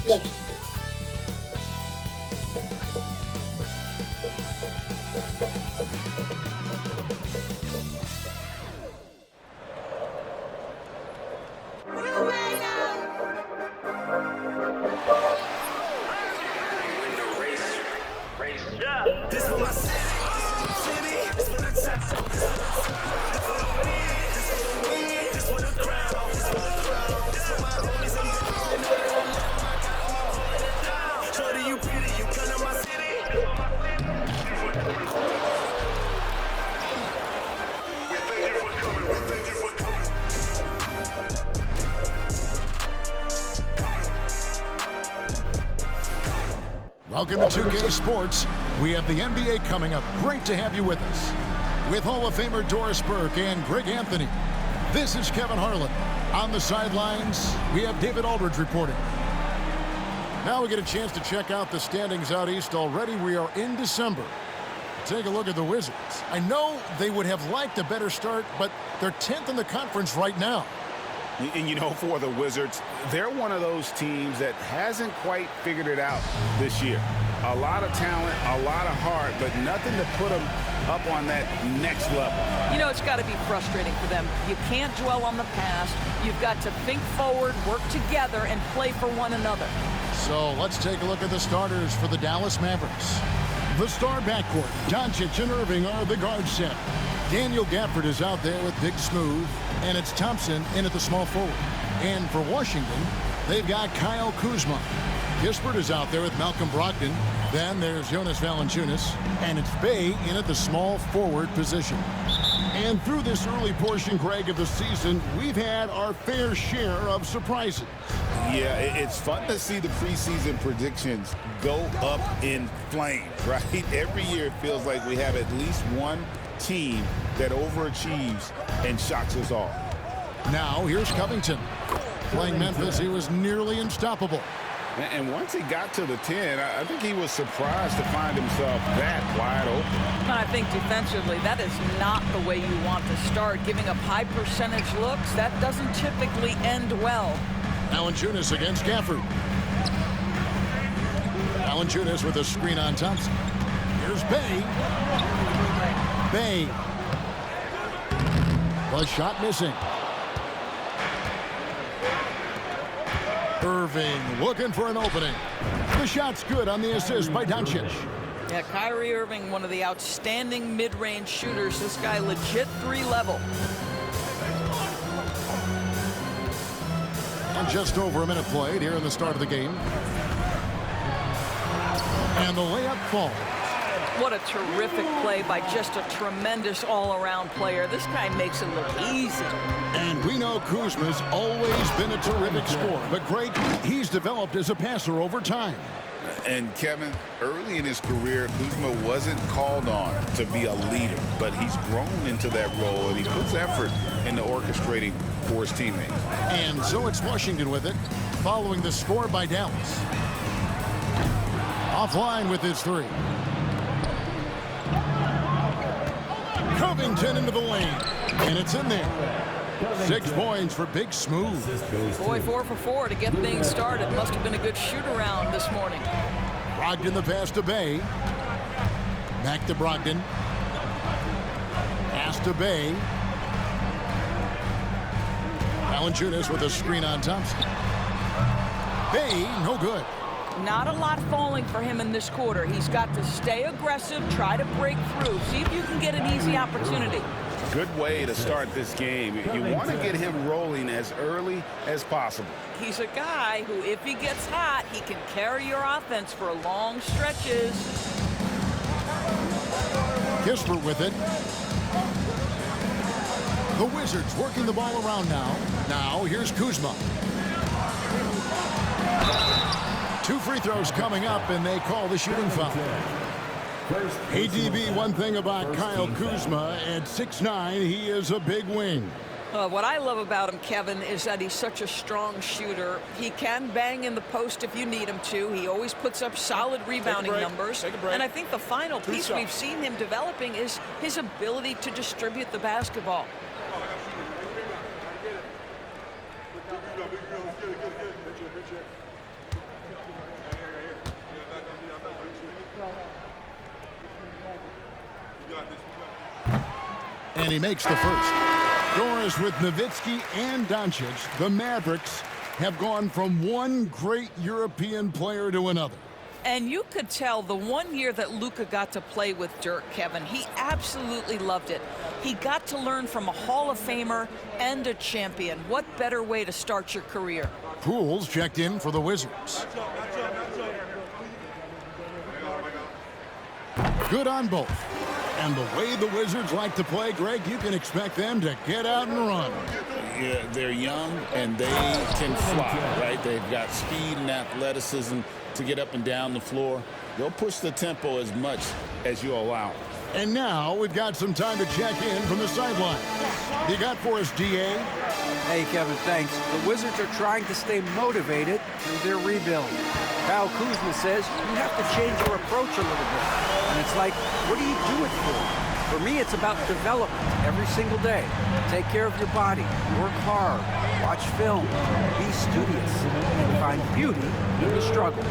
Yes. This for my city. This for the top. This for the win. This for the win. This for the crown. This for the crown. This for my homies. I'm holding it down. Shorty, you pretty. You come to my city. We thank you for coming. We thank you for coming. Welcome to 2K Sports. We have the NBA coming up. Great to have you with us. With Hall of Famer Doris Burke and Greg Anthony, this is Kevin Harlan. On the sidelines, we have David Aldridge reporting. Now we get a chance to check out the standings out east already. We are in December. Take a look at the Wizards. I know they would have liked a better start, but they're 10th in the conference right now. And you know, for the Wizards, they're one of those teams that hasn't quite figured it out this year. A lot of talent, a lot of heart, but nothing to put them up on that next level. You know, it's got to be frustrating for them. You can't dwell on the past. You've got to think forward, work together, and play for one another. So let's take a look at the starters for the Dallas Mavericks. The star backcourt, Doncic and Irving are the guard set. Daniel Gafford is out there with Big Smooth, and it's Thompson in at the small forward. And for Washington, they've got Kyle Kuzma. Kispert is out there with Malcolm Brogdon. Then there's Jonas Valanciunas, and it's Bey in at the small forward position. And through this early portion, Greg, of the season, we've had our fair share of surprises. Yeah, it's fun to see the preseason predictions go up in flames, right? Every year it feels like we have at least one team that overachieves and shocks us all. Now here's Covington. Playing Memphis, he was nearly unstoppable. And once he got to the 10, I think he was surprised to find himself that wide open. I think defensively, that is not the way you want to start. Giving up high percentage looks, that doesn't typically end well. Valanciunas against Gafford. Valanciunas with a screen on Thompson. Here's Bey. Bey. The shot missing. Irving looking for an opening. The shot's good on the assist by Doncic. Yeah, Kyrie Irving, one of the outstanding mid-range shooters. This guy legit 3-level. And just over a minute played here in the start of the game. And the layup falls. What a terrific play by just a tremendous all-around player. This guy makes it look easy. And we know Kuzma's always been a terrific scorer. But Greg, he's developed as a passer over time. And Kevin, early in his career, Kuzma wasn't called on to be a leader, but he's grown into that role, and he puts effort into orchestrating for his teammates. And so it's Washington with it, following the score by Dallas. Offline with his three. Covington into the lane, and it's in there. 6 points for Big Smooth. Boy, 4 for 4 to get things started. Must have been a good shoot-around this morning. Brogdon the pass to Bey. Back to Brogdon. Pass to Bey. Valanciunas with a screen on Thompson. Bey, no good. Not a lot falling for him in this quarter. He's got to stay aggressive, try to break through, see if you can get an easy opportunity. Good way to start this game. You want to get him rolling as early as possible. He's a guy who, if he gets hot, he can carry your offense for long stretches. Kispert with it. The Wizards working the ball around now. Now here's Kuzma. 2 free throws coming up, and they call the shooting foul. ADB, one thing about Kyle Kuzma, at 6'9", he is a big wing. What I love about him, Kevin, is that he's such a strong shooter. He can bang in the post if you need him to. He always puts up solid rebounding numbers. And I think the final piece we've seen him developing is his ability to distribute the basketball. And he makes the first. Doris with Nowitzki and Doncic, the Mavericks have gone from one great European player to another. And you could tell the 1 year that Luka got to play with Dirk, Kevin, he absolutely loved it. He got to learn from a Hall of Famer and a champion. What better way to start your career? Pools checked in for the Wizards. Good on both. And the way the Wizards like to play, Greg, you can expect them to get out and run. Yeah, they're young and they can fly, right? They've got speed and athleticism to get up and down the floor. They'll push the tempo as much as you allow. And now we've got some time to check in from the sideline. You got for us, DA? Hey, Kevin, thanks. The Wizards are trying to stay motivated through their rebuild. Kyle Kuzma says you have to change your approach a little bit. And it's like, what do you do it for? For me, it's about development every single day. Take care of your body, work hard, watch film, be studious, and find beauty in the struggle.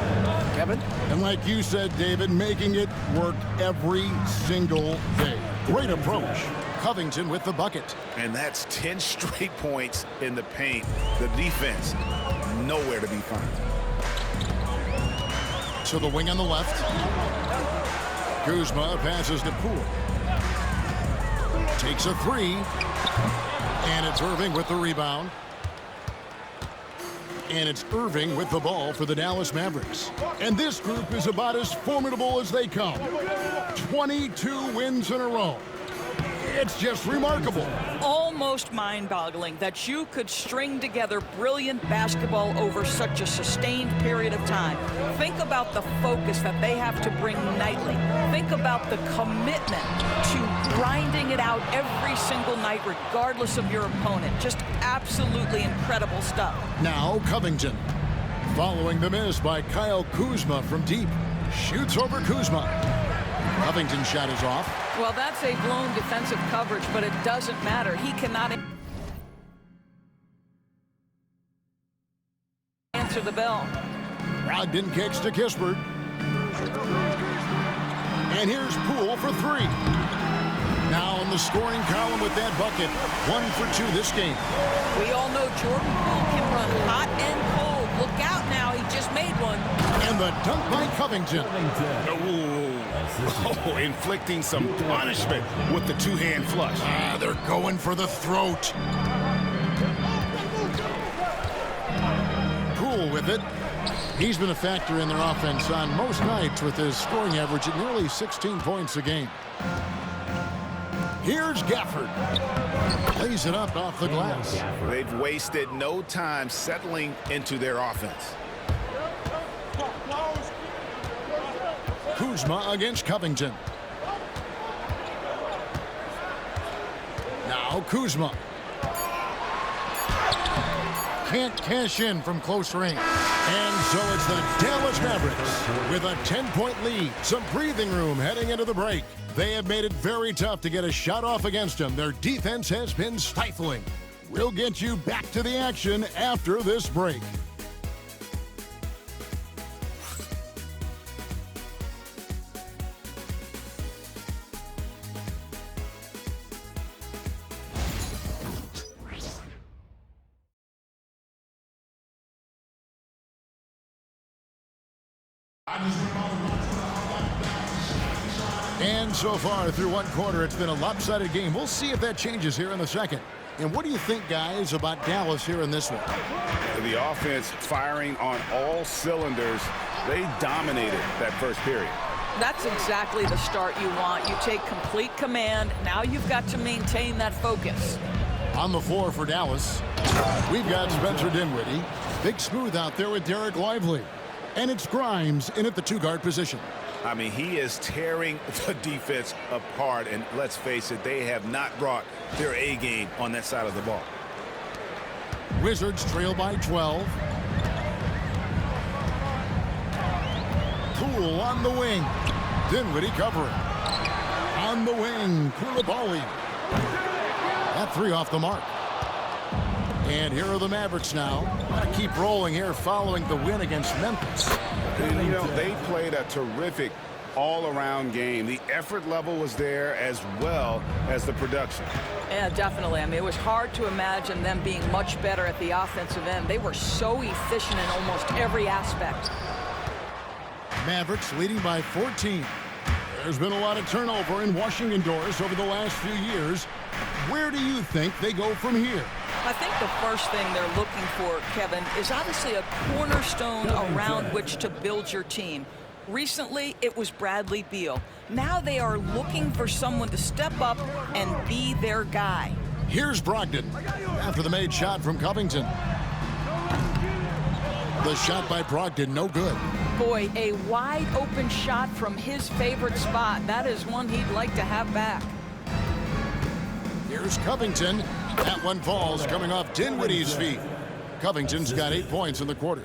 Kevin? And like you said, David, making it work every single day. Great approach. Covington with the bucket. And that's 10 straight points in the paint. The defense, nowhere to be found. To the wing on the left. Kuzma passes to Poole. Takes a three. And it's Irving with the rebound. And it's Irving with the ball for the Dallas Mavericks. And this group is about as formidable as they come. 22 wins in a row. It's just remarkable. Almost mind-boggling that you could string together brilliant basketball over such a sustained period of time. Think about the focus that they have to bring nightly. Think about the commitment to grinding it out every single night, regardless of your opponent. Just absolutely incredible stuff. Now Covington. Following the miss by Kyle Kuzma from deep. Shoots over Kuzma. Covington's shot is off. Well, that's a blown defensive coverage, but it doesn't matter. He cannot answer the bell. Brogdon kicks to Kispert. And here's Poole for three. Now in the scoring column with that bucket. 1 for 2 this game. We all know Jordan Poole can run hot and cold. Look out now. He just made one. And the dunk by Covington. Oh, inflicting some punishment with the two-hand flush. They're going for the throat. Poole with it. He's been a factor in their offense on most nights with his scoring average at nearly 16 points a game. Here's Gafford. Plays it up off the glass. They've wasted no time settling into their offense. Kuzma against Covington. Now Kuzma. Can't cash in from close range. And so it's the Dallas Mavericks with a 10-point lead. Some breathing room heading into the break. They have made it very tough to get a shot off against them. Their defense has been stifling. We'll get you back to the action after this break. And so far through one quarter, it's been a lopsided game. We'll see if that changes here in the second. And what do you think, guys, about Dallas here in this one? The offense firing on all cylinders. They dominated that first period. That's exactly the start you want. You take complete command. Now you've got to maintain that focus. On the floor for Dallas, we've got Spencer Dinwiddie. Big Smooth out there with Derek Lively. And it's Grimes in at the two-guard position. I mean, he is tearing the defense apart. And let's face it, they have not brought their A game on that side of the ball. Wizards trail by 12. Poole on the wing. Dinwiddie covering. On the wing, Koulibaly. That three off the mark. And here are the Mavericks now. Gotta keep rolling here following the win against Memphis. And, you know, they played a terrific all-around game. The effort level was there as well as the production. Yeah, definitely. I mean, it was hard to imagine them being much better at the offensive end. They were so efficient in almost every aspect. Mavericks leading by 14. There's been a lot of turnover in Washington doors over the last few years. Where do you think they go from here? I think the first thing they're looking for, Kevin, is obviously a cornerstone around which to build your team. Recently, it was Bradley Beal. Now they are looking for someone to step up and be their guy. Here's Brogdon after the made shot from Covington. The shot by Brogdon, no good. Boy, a wide open shot from his favorite spot. That is one he'd like to have back. Here's Covington. That one falls coming off Dinwiddie's feet. Covington's got 8 points in the quarter.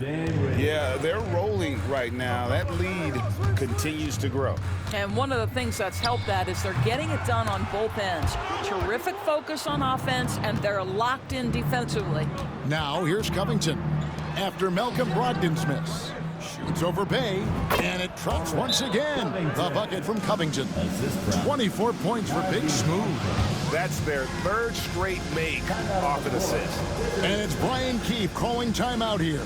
Yeah, they're rolling right now. That lead continues to grow. And one of the things that's helped that is they're getting it done on both ends. Terrific focus on offense, and they're locked in defensively. Now here's Covington after Malcolm Brogdon's miss. Shoots over Bay, and it drops once again. The bucket from Covington. 24 points for Big Smooth. That's their third straight make off an assist. And it's Brian Keefe calling timeout here.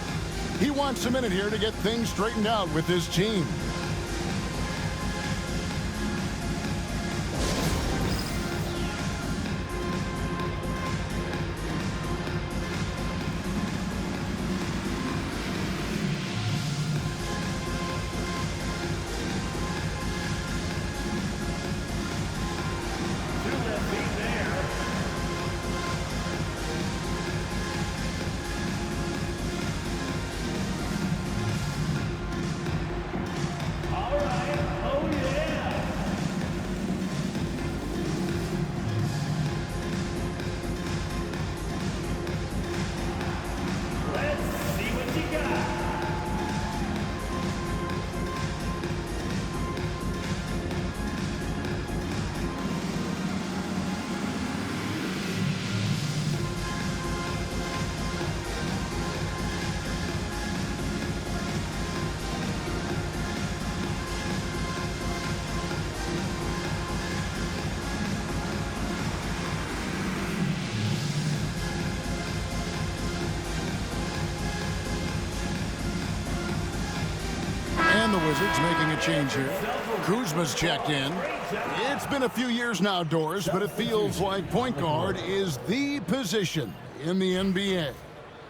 He wants a minute here to get things straightened out with his team. And the Wizards making a change here. Kuzma's checked in. It's been a few years now, Doris, but it feels like point guard is the position in the NBA.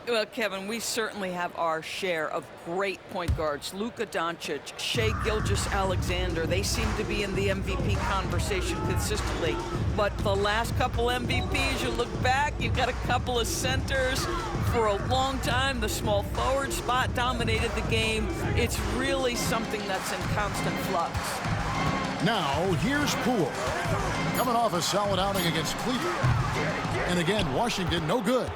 Well, Kevin, we certainly have our share of great point guards. Luka Doncic, Shai Gilgeous-Alexander, they seem to be in the MVP conversation consistently. But the last couple MVPs, you look back, you've got a couple of centers. For a long time, the small forward spot dominated the game. It's really something that's in constant flux. Now, here's Poole. Coming off a solid outing against Cleveland. And again, Washington, no good.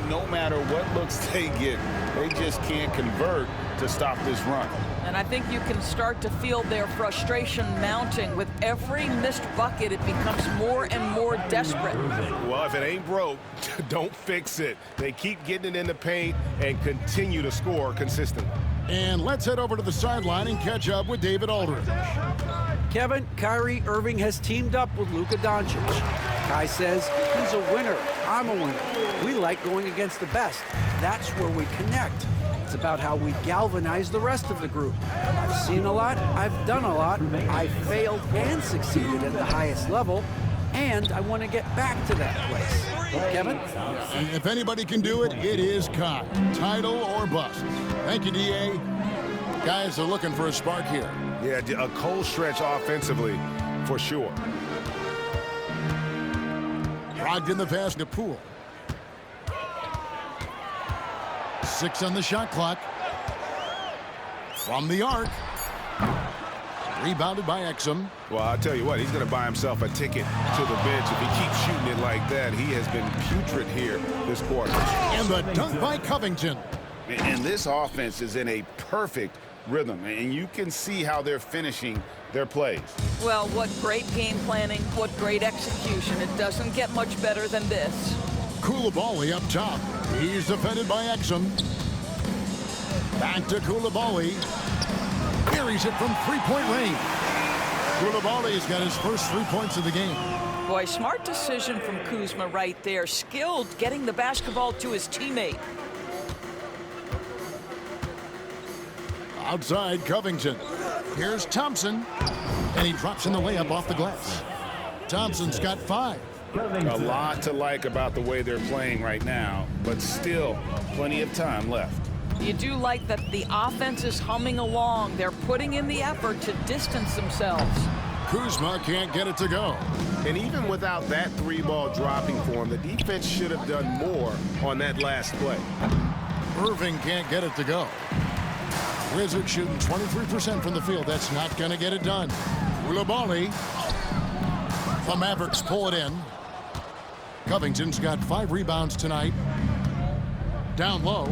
No matter what looks they get, they just can't convert to stop this run. And I think you can start to feel their frustration mounting. With every missed bucket, it becomes more and more desperate. Well, if it ain't broke, don't fix it. They keep getting it in the paint and continue to score consistently. And let's head over to the sideline and catch up with David Aldridge. Kevin, Kyrie Irving has teamed up with Luka Doncic. Kai says he's a winner. I'm a winner. We like going against the best. That's where we connect. It's about how we galvanize the rest of the group. I've seen a lot. I've done a lot. I failed and succeeded at the highest level. And I want to get back to that place. Kevin? And if anybody can do it, it is Kai. Title or bust. Thank you, D.A. Guys are looking for a spark here. Yeah, a cold stretch offensively, for sure. Brogdon the pass to Poole. 6 on the shot clock. From the arc. Rebounded by Exum. Well, I'll tell you what, he's going to buy himself a ticket to the bench if he keeps shooting it like that. He has been putrid here this quarter. And the dunk by Covington. And this offense is in a perfect rhythm, and you can see how they're finishing their plays. Well, what great game planning, what great execution. It doesn't get much better than this. Koulibaly up top. He's defended by Exum. Back to Koulibaly. Buries it from three-point range. Koulibaly's got his first 3 points of the game. Boy, smart decision from Kuzma right there. Skilled getting the basketball to his teammate. Outside Covington. Here's Thompson. And he drops in the layup off the glass. Thompson's got 5. A lot to like about the way they're playing right now, but still plenty of time left. You do like that the offense is humming along. They're putting in the effort to distance themselves. Kuzma can't get it to go. And even without that 3-ball dropping for him, the defense should have done more on that last play. Irving can't get it to go. Wizards shooting 23% from the field. That's not going to get it done. Koulibaly. The Mavericks pull it in. Covington's got 5 rebounds tonight. Down low.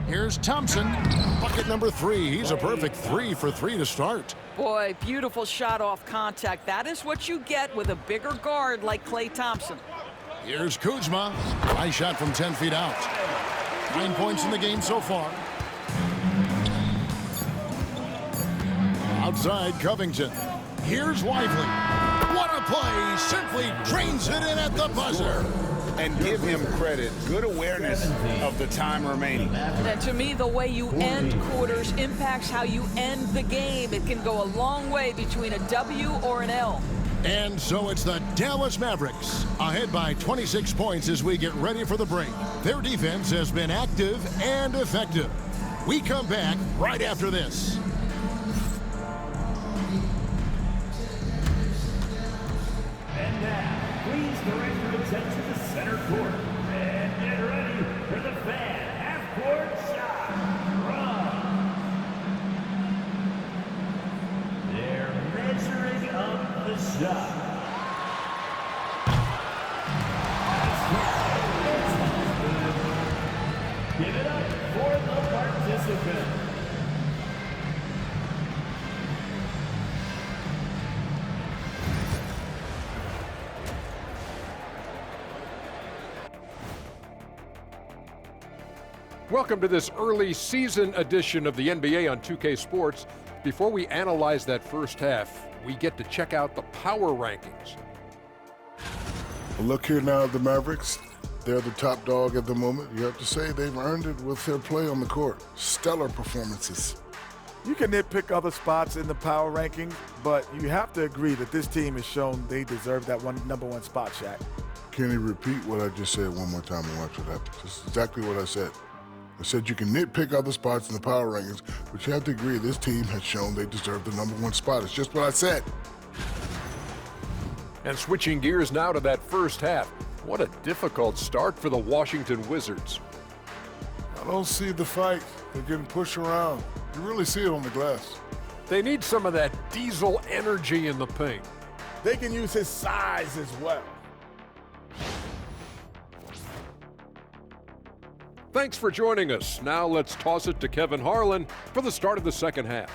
Here's Thompson. Bucket number 3. He's a perfect 3 for 3 to start. Boy, beautiful shot off contact. That is what you get with a bigger guard like Klay Thompson. Here's Kuzma. Nice shot from 10 feet out. 9 points in the game so far. Outside Covington. Here's Lively. What a play! Simply drains it in at the buzzer. And give him credit. Good awareness of the time remaining. And to me, the way you end quarters impacts how you end the game. It can go a long way between a W or an L. And so it's the Dallas Mavericks ahead by 26 points as we get ready for the break. Their defense has been active and effective. We come back right after this. And now, please direct your attention to center court. And get ready for the fan half-court shot. Run. They're measuring up the shot. Give it up for the participant. Welcome to this early season edition of the NBA on 2K Sports. Before we analyze that first half, we get to check out the power rankings. Well, look here now at the Mavericks. They're the top dog at the moment. You have to say they've earned it with their play on the court. Stellar performances. You can nitpick other spots in the power ranking, but you have to agree that this team has shown they deserve that number one spot, Shaq. Can you repeat what I just said one more time and watch what happens? That's exactly what I said. I said you can nitpick other spots in the power rankings, but you have to agree this team has shown they deserve the number one spot. It's just what I said. And switching gears now to that first half. What a difficult start for the Washington Wizards. I don't see the fight. They're getting pushed around. You really see it on the glass. They need some of that diesel energy in the paint. They can use his size as well. Thanks for joining us. Now let's toss it to Kevin Harlan for the start of the second half.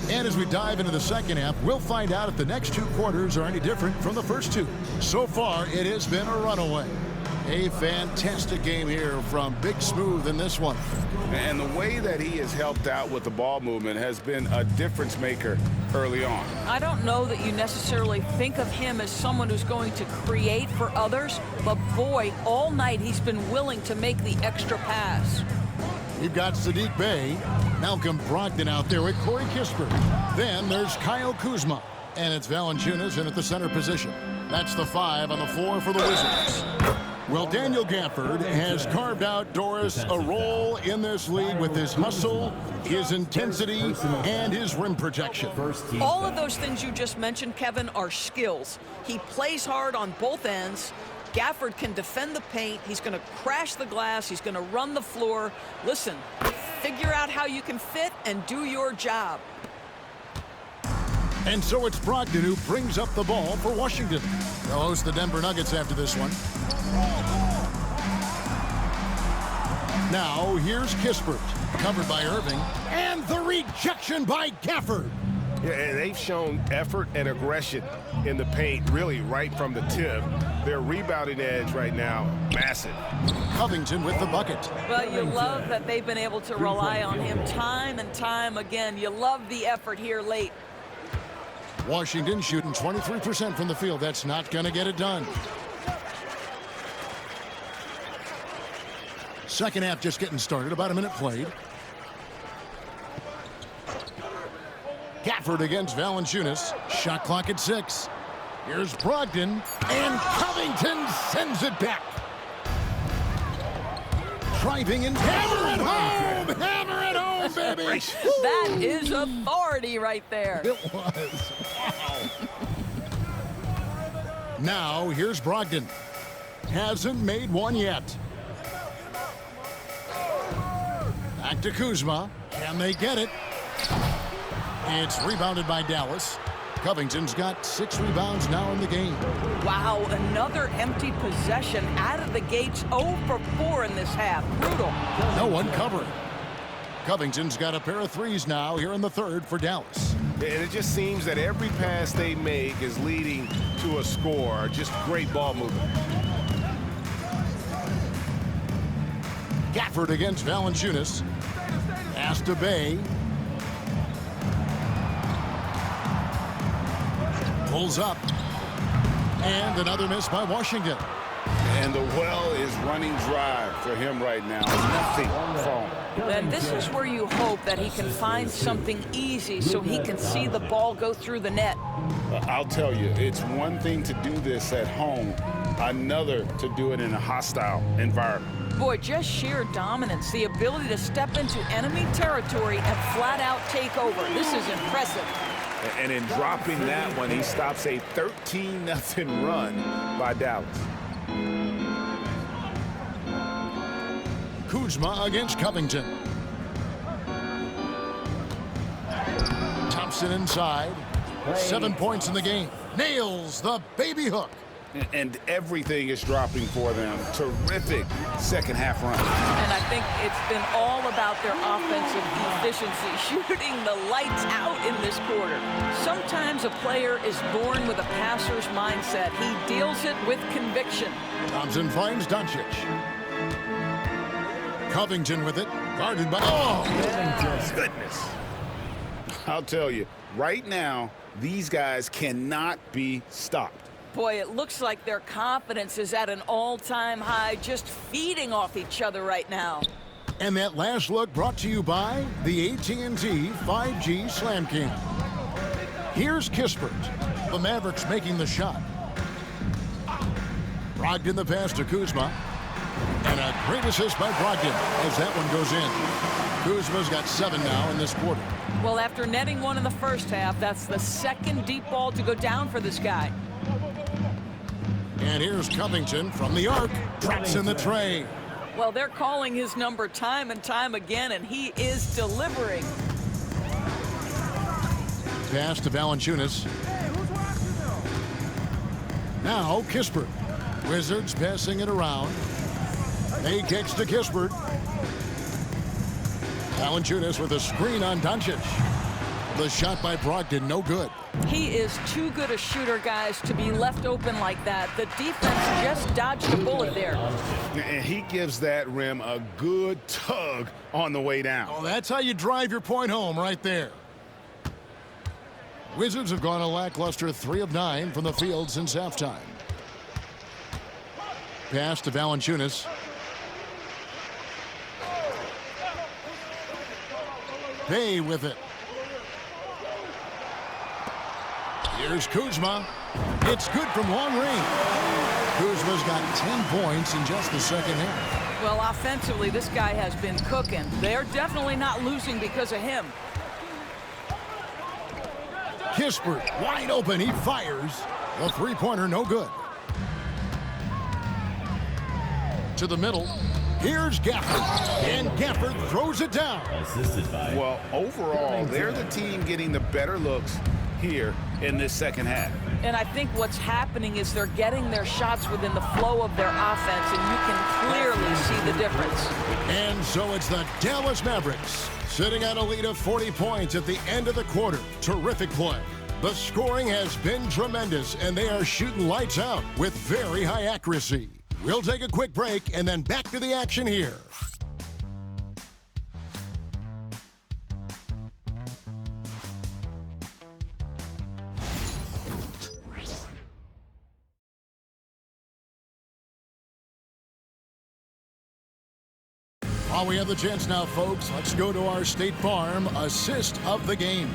And as we dive into the second half, we'll find out if the next 2 quarters are any different from the first 2. So far, it has been a runaway. A fantastic game here from Big Smooth in this one. And the way that he has helped out with the ball movement has been a difference maker early on. I don't know that you necessarily think of him as someone who's going to create for others, but boy, all night he's been willing to make the extra pass. You've got Sadiq Bey, Malcolm Brogdon out there with Corey Kispert. Then there's Kyle Kuzma, and it's Valanciunas in at the center position. That's the 5 on the floor for the Wizards. Well, Daniel Gafford has carved out Doris a role in this league with his hustle, his intensity, and his rim protection. All of those things you just mentioned, Kevin, are skills. He plays hard on both ends. Gafford can defend the paint. He's going to crash the glass. He's going to run the floor. Listen, figure out how you can fit and do your job. And so it's Brogdon who brings up the ball for Washington. They'll host the Denver Nuggets after this one. Now here's Kispert, covered by Irving, and the rejection by Gafford. Yeah, and they've shown effort and aggression in the paint, really right from the tip. Their rebounding edge right now, massive. Covington with the bucket. Well, you love that they've been able to rely on him time and time again. You love the effort here late. Washington shooting 23% from the field. That's not going to get it done. Second half just getting started. About a minute played. Gafford against Valanciunas. Shot clock at 6. Here's Brogdon, and Covington sends it back. Driving and hammer it home! Hammer it home, baby! That is authority right there. It was. Wow. Now, here's Brogdon. Hasn't made one yet. Back to Kuzma. Can they get it? It's rebounded by Dallas. Covington's got 6 rebounds now in the game. Wow, another empty possession out of the gates. 0 for 4 in this half. Brutal. No one covering. Covington's got a pair of threes now here in the third for Dallas. And it just seems that every pass they make is leading to a score. Just great ball movement. Gafford against Valanciunas. Pass to Bay. Pulls up. And another miss by Washington. And the well is running dry for him right now. Nothing falling. And this is where you hope that he can find something easy so he can see the ball go through the net. I'll tell you, it's one thing to do this at home, another to do it in a hostile environment. Boy, just sheer dominance, the ability to step into enemy territory and flat out take over. This is impressive. And in dropping that one, he stops a 13-0 run by Dallas. Kuzma against Covington. Thompson inside. 7 points in the game. Nails the baby hook. And everything is dropping for them. Terrific second half run. And I think it's been all about their offensive efficiency, shooting the lights out in this quarter. Sometimes a player is born with a passer's mindset. He deals it with conviction. Thompson finds Doncic. Covington with it. Guarded by... Oh! Goodness. I'll tell you, right now, these guys cannot be stopped. Boy, it looks like their confidence is at an all-time high, just feeding off each other right now. And that last look brought to you by the AT&T 5G Slam King. Here's Kispert. The Mavericks making the shot. Brogdon the pass to Kuzma. And a great assist by Brogdon as that one goes in. Kuzma's got 7 now in this quarter. Well, after netting one in the first half, that's the second deep ball to go down for this guy. And here's Covington from the arc. Drops in the tray. Well, they're calling his number time and time again, and he is delivering. Pass to Valanciunas. Now Kispert. Wizards passing it around. They kicks to Kispert. Valanciunas with a screen on Doncic. The shot by Brogdon, no good. He is too good a shooter, guys, to be left open like that. The defense just dodged a bullet there. And he gives that rim a good tug on the way down. Oh, that's how you drive your point home right there. Wizards have gone a lackluster 3 of 9 from the field since halftime. Pass to Valanciunas. Bay with it. Here's Kuzma. It's good from long range. Kuzma's got 10 points in just the second half. Well, offensively, this guy has been cooking. They're definitely not losing because of him. Kispert wide open. He fires. The three-pointer no good. To the middle. Here's Gafford. And Gafford throws it down. Well, overall, they're the team getting the better looks here in this second half. And I think what's happening is they're getting their shots within the flow of their offense, and you can clearly see the difference. And so it's the Dallas Mavericks sitting at a lead of 40 points at the end of the quarter. Terrific play. The scoring has been tremendous, and they are shooting lights out with very high accuracy. We'll take a quick break and then back to the action here. While we have the chance now, folks, let's go to our State Farm assist of the game.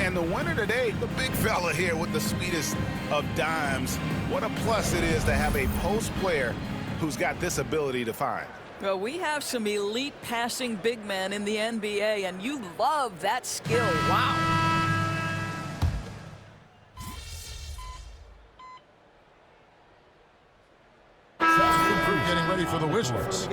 And the winner today, the big fella here with the sweetest of dimes. What a plus it is to have a post player who's got this ability to find. Well, we have some elite passing big men in the NBA, and you love that skill. Wow. Getting ready for the Wizards.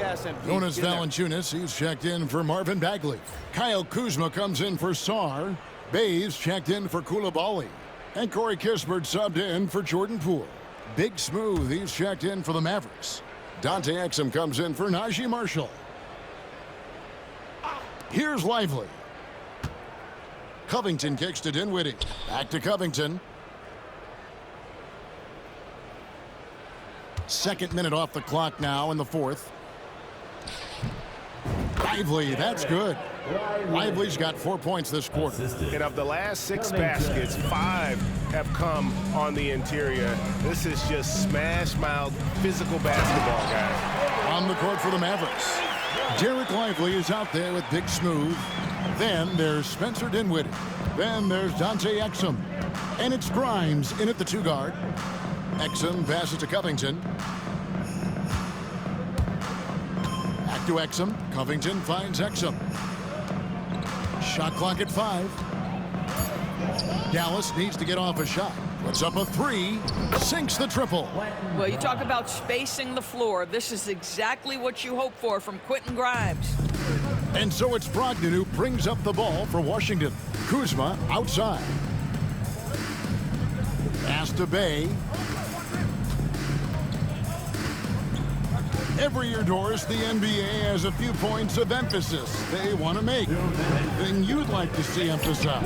Known as Valanciunas, he's checked in for Marvin Bagley. Kyle Kuzma comes in for Sarr. Bays checked in for Coulibaly. And Corey Kispert subbed in for Jordan Poole. Big Smooth, he's checked in for the Mavericks. Dante Exum comes in for Najee Marshall. Here's Lively. Covington kicks to Dinwiddie. Back to Covington. Second minute off the clock now in the fourth. Lively, that's good. Lively's got 4 points this quarter. And of the last 6 baskets, 5 have come on the interior. This is just smash-mouth physical basketball, guys. On the court for the Mavericks. Derek Lively is out there with Big Smooth. Then there's Spencer Dinwiddie. Then there's Dante Exum. And it's Grimes in at the 2 guard. Exum passes to Covington. Back to Exum. Covington finds Exum. Shot clock at 5. Dallas needs to get off a shot. Puts up a 3. Sinks the triple. Well, you talk about spacing the floor. This is exactly what you hope for from Quentin Grimes. And so it's Brogdon who brings up the ball for Washington. Kuzma outside. Pass to Bay. Every year, Doris, the NBA has a few points of emphasis they want to make. Anything you'd like to see emphasized?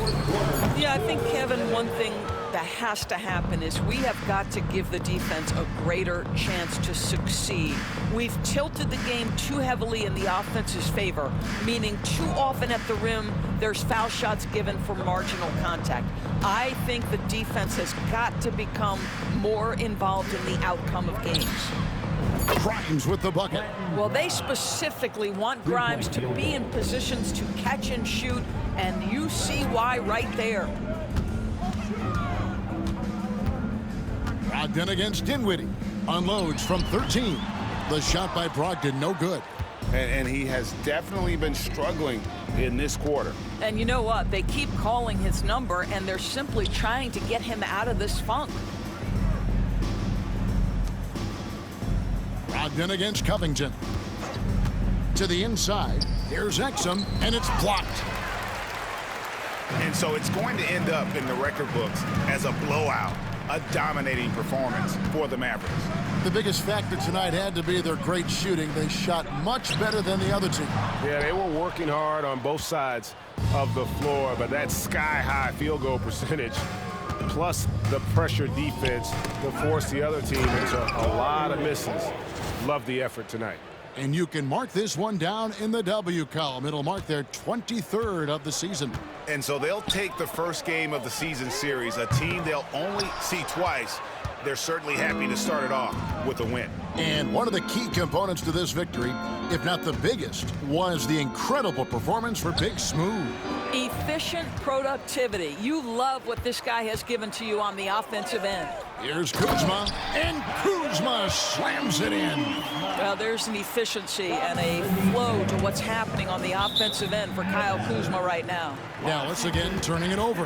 Yeah, I think, Kevin, one thing that has to happen is we have got to give the defense a greater chance to succeed. We've tilted the game too heavily in the offense's favor, meaning too often at the rim, there's foul shots given for marginal contact. I think the defense has got to become more involved in the outcome of games. Grimes with the bucket. Well, they specifically want Grimes to be in positions to catch and shoot, and you see why right there. Brogdon against Dinwiddie. Unloads from 13. The shot by Brogdon, no good. And he has definitely been struggling in this quarter. And you know what? They keep calling his number, and they're simply trying to get him out of this funk. Brogdon against Covington. To the inside. Here's Exum, and it's blocked. And so it's going to end up in the record books as a blowout, a dominating performance for the Mavericks. The biggest factor tonight had to be their great shooting. They shot much better than the other team. Yeah, they were working hard on both sides of the floor, but that sky-high field goal percentage plus the pressure defense to force the other team into a lot of misses. Love the effort tonight. And you can mark this one down in the W column. It'll mark their 23rd of the season. And so they'll take the first game of the season series, a team they'll only see twice. They're certainly happy to start it off with a win. And one of the key components to this victory, if not the biggest, was the incredible performance for Big Smooth. Efficient productivity. You love what this guy has given to you on the offensive end. Here's Kuzma, and Kuzma slams it in. Well, there's an efficiency and a flow to what's happening on the offensive end for Kyle Kuzma right now. Dallas again turning it over.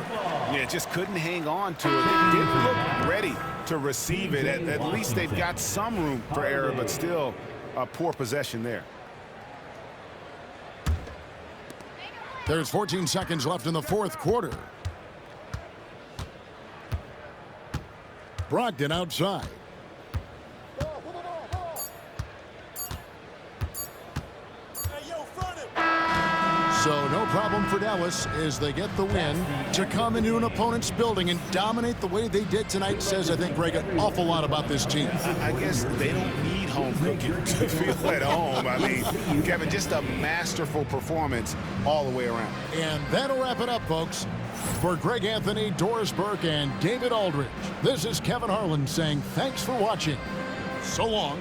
Yeah, just couldn't hang on to it. They didn't look ready to receive it. At least they've got some room for error, but still a poor possession there. There's 14 seconds left in the fourth quarter. Brogdon outside. So no problem for Dallas as they get the win. To come into an opponent's building and dominate the way they did tonight says, I think, Greg, an awful lot about this team. I guess they don't need home cooking to feel at home. I mean, Kevin, just a masterful performance all the way around. And that'll wrap it up, folks. For Greg Anthony, Doris Burke, and David Aldridge, this is Kevin Harlan saying thanks for watching. So long.